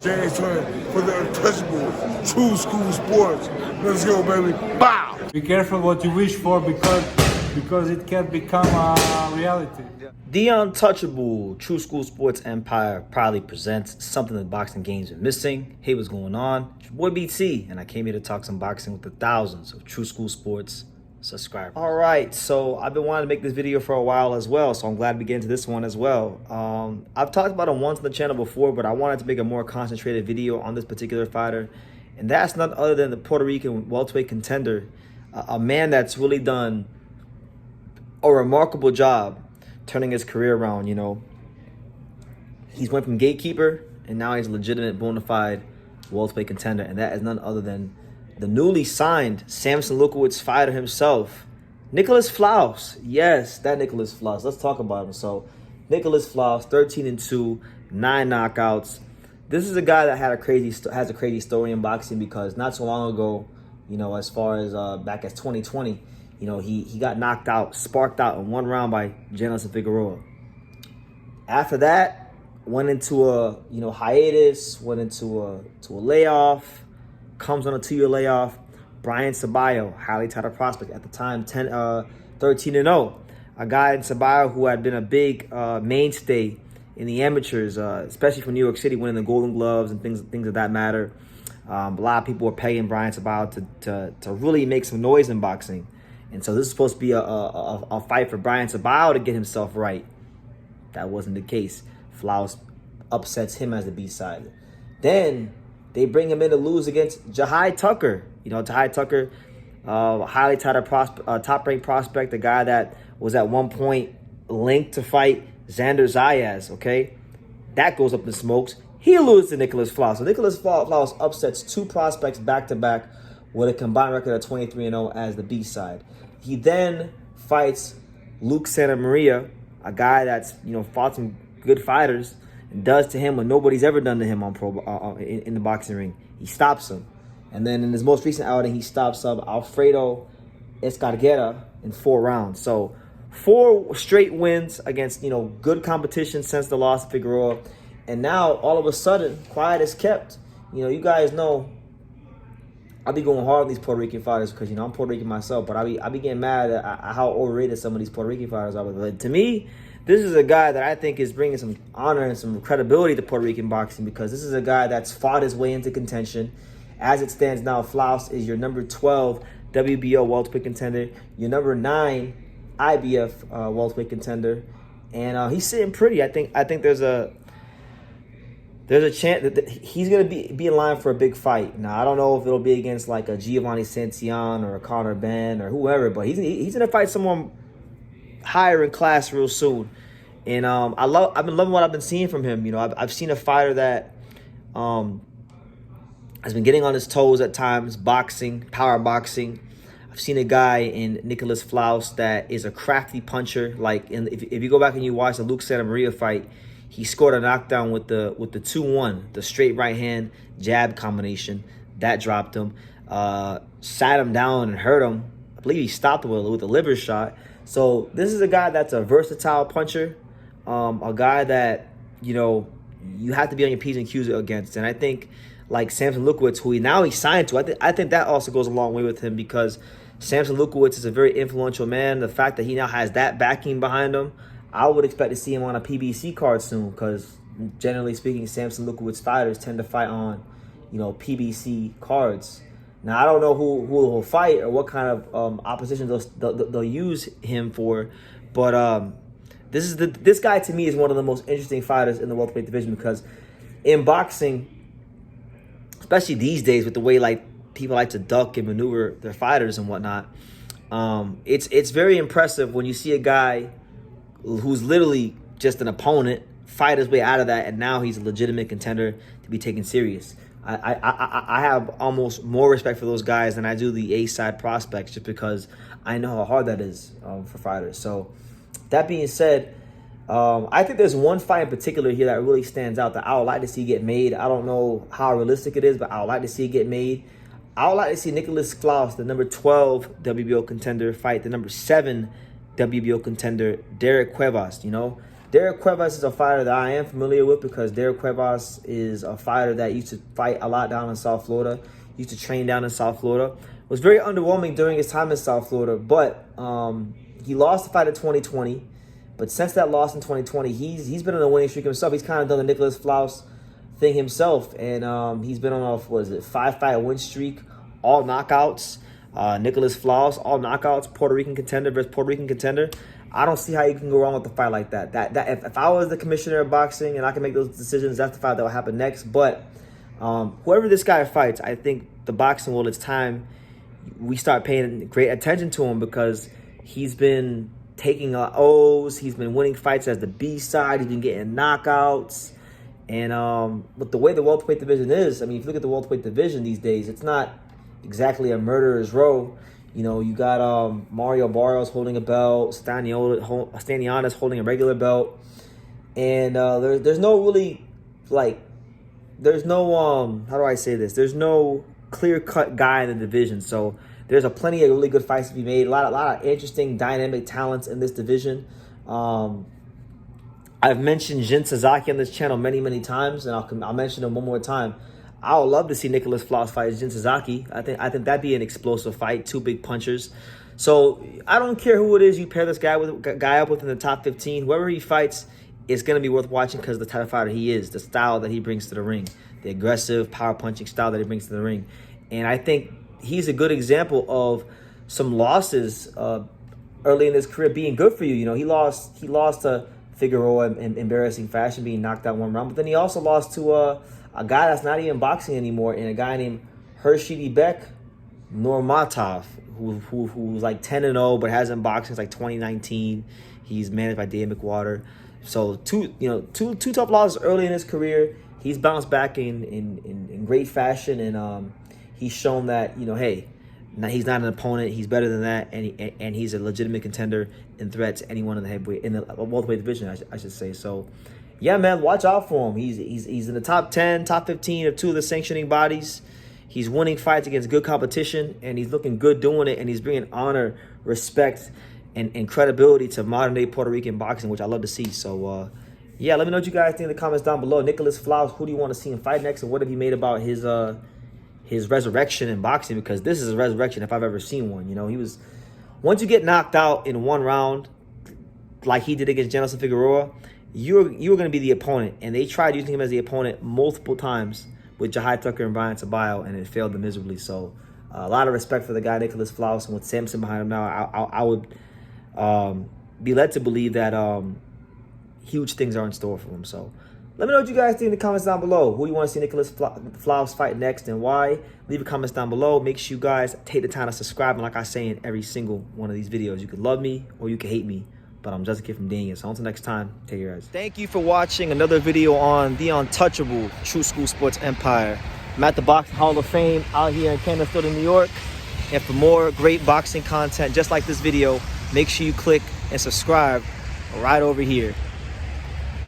James Turner for the untouchable True School Sports. Let's go, baby. Bow! Be careful what you wish for because it can become a reality. The Untouchable True School Sports Empire proudly presents something that boxing games are missing. Hey, what's going on? It's your boy BT, and I came here to talk some boxing with the thousands of True School Sports subscribers. All right, so I've been wanting to make this video for a while as well, so I'm glad to get into this one as well. I've talked about him once on the channel before, but I wanted to make a more concentrated video on this particular fighter, and that's none other than the Puerto Rican welterweight contender, a man that's really done a remarkable job turning his career around. You know, he's went from gatekeeper and now he's a legitimate bona fide welterweight contender, and that is none other than the newly signed Samson Lukowitz fighter himself, Nicklaus Flaz. Yes, that Nicklaus Flaz. Let's talk about him. So, Nicklaus Flaz, 13-2, 9 knockouts. This is a guy that has a crazy story in boxing, because not so long ago, you know, as far as back as 2020, you know, he got knocked out, sparked out in one round by Nicklaus Figueroa. After that, went into a hiatus, went into a layoff, comes on a 2-year layoff. Brian Ceballos, highly touted prospect at the time, 13-0. A guy in Ceballos who had been a big mainstay in the amateurs, especially for New York City, winning the Golden Gloves and things of that matter. A lot of people were paying Brian Ceballos to really make some noise in boxing. And so this is supposed to be a fight for Brian Ceballos to get himself right. That wasn't the case. Flaz upsets him as the B-side. Then they bring him in to lose against Jahai Tucker. You know, Jahai Tucker, highly touted top-ranked prospect, a guy that was at one point linked to fight Xander Zayas, okay? That goes up in smokes. He loses to Nicklaus Flaz. So Nicklaus Flaz upsets two prospects back-to-back with a combined record of 23-0 as the B-side. He then fights Luke Santa Maria, a guy that's, you know, fought some good fighters, and does to him what nobody's ever done to him in the boxing ring. He stops him. And then in his most recent outing, he stops up Alfredo Escarguera in 4 rounds. So 4 straight wins against, you know, good competition since the loss to Figueroa. And now, all of a sudden, quiet is kept. You know, you guys know I be going hard on these Puerto Rican fighters because, you know, I'm Puerto Rican myself, but I be getting mad at how overrated some of these Puerto Rican fighters are. But to me, this is a guy that I think is bringing some honor and some credibility to Puerto Rican boxing, because this is a guy that's fought his way into contention. As it stands now, Flaz is your number 12 WBO welterweight contender, your number 9 IBF welterweight contender, and he's sitting pretty. I think there's a chance that he's going to be in line for a big fight. Now, I don't know if it'll be against like a Giovanni Santillan or a Conor Ben or whoever, but he's going to fight someone higher in class real soon. And I've been loving what I've been seeing from him. You know, I've seen a fighter that has been getting on his toes at times, boxing, power boxing. I've seen a guy in Nicklaus Flaz that is a crafty puncher. Like, if you go back and you watch the Luke Santa Maria fight, he scored a knockdown with the 2-1, the straight right hand jab combination. That dropped him. Sat him down and hurt him. I believe he stopped him with a liver shot. So this is a guy that's a versatile puncher. A guy that, you know, you have to be on your P's and Q's against. And I think, like Samson Lukowitz, who he signed to, I think that also goes a long way with him, because Samson Lukowitz is a very influential man. The fact that he now has that backing behind him, I would expect to see him on a PBC card soon, because generally speaking, Samson Lukowitz fighters tend to fight on, you know, PBC cards. Now, I don't know who will fight or what kind of opposition they'll use him for, but this guy to me is one of the most interesting fighters in the welterweight division, because in boxing, especially these days with the way like people like to duck and maneuver their fighters and whatnot, it's very impressive when you see a guy who's literally just an opponent fight his way out of that, and now he's a legitimate contender to be taken serious. I have almost more respect for those guys than I do the A-side prospects, just because I know how hard that is for fighters. So that being said, I think there's one fight in particular here that really stands out that I would like to see get made. I don't know how realistic it is, but I would like to see it get made. I would like to see Nicklaus Flaz, the number 12 WBO contender, fight the number 7 WBO contender, Derek Cuevas. You know, Derek Cuevas is a fighter that I am familiar with because Derek Cuevas is a fighter that used to fight a lot down in South Florida, used to train down in South Florida. Was very underwhelming during his time in South Florida, but he lost the fight in 2020. But since that loss in 2020, he's been on a winning streak himself. He's kind of done the Nicklaus Flaz thing himself, and he's been on a 5-fight win streak, all knockouts. Nicklaus Flaz, all knockouts. Puerto Rican contender versus Puerto Rican contender. I don't see how you can go wrong with a fight like that. If I was the commissioner of boxing and I can make those decisions, that's the fight that will happen next. But whoever this guy fights, I think the boxing world, it's time we start paying great attention to him because he's been taking O's. He's been winning fights as the B side. He's been getting knockouts. And with the way the welterweight division is, I mean, if you look at the welterweight division these days, it's not exactly a murderer's row. You know, you got Mario Barrios holding a belt, Stanianis holding a regular belt. And there's no really, like, there's no, how do I say this? There's no clear-cut guy in the division. So there's plenty of really good fights to be made. A lot of interesting, dynamic talents in this division. I've mentioned Jin Sasaki on this channel many, many times, and I'll mention him one more time. I would love to see Nicklaus Flaz fight Jin Sasaki. I think that'd be an explosive fight, two big punchers. So I don't care who it is you pair this guy up with in the top 15. Whoever he fights is going to be worth watching because of the type of fighter he is, the style that he brings to the ring, the aggressive, power punching style that he brings to the ring. And I think he's a good example of some losses early in his career being good for you. You know, he lost to Figueroa in embarrassing fashion, being knocked out one round. But then he also lost to a guy that's not even boxing anymore, and a guy named Hershey-Bek Nurmatov, who's like 10-0 but hasn't boxed since like 2019. He's managed by Dave McWater. So two tough losses early in his career. He's bounced back in great fashion, and he's shown that, you know, hey, he's not an opponent. He's better than that, and he's a legitimate contender and threat to anyone in the welterweight division, I should say. So, yeah, man, watch out for him. He's in the top 10, top 15 of two of the sanctioning bodies. He's winning fights against good competition, and he's looking good doing it, and he's bringing honor, respect, and credibility to modern-day Puerto Rican boxing, which I love to see. So, yeah, let me know what you guys think in the comments down below. Nicklaus Flaz, who do you want to see him fight next, and what have you made about his resurrection in boxing? Because this is a resurrection if I've ever seen one. You know, once you get knocked out in one round, like he did against Janelson Figueroa, you're going to be the opponent. And they tried using him as the opponent multiple times with Jahai Tucker and Brian Tabayo, and it failed them miserably. So a lot of respect for the guy, Nicklaus Flaz, and with Samson behind him now, I would be led to believe that huge things are in store for him. So let me know what you guys think in the comments down below. Who you want to see Nicklaus Flaz fight next and why? Leave your comments down below. Make sure you guys take the time to subscribe. And like I say in every single one of these videos, you could love me or you could hate me, but I'm just a kid from Daniel. So until next time, take care, guys. Thank you for watching another video on the untouchable True School Sports Empire. I'm at the Boxing Hall of Fame out here in Contender, New York. And for more great boxing content just like this video, make sure you click and subscribe right over here.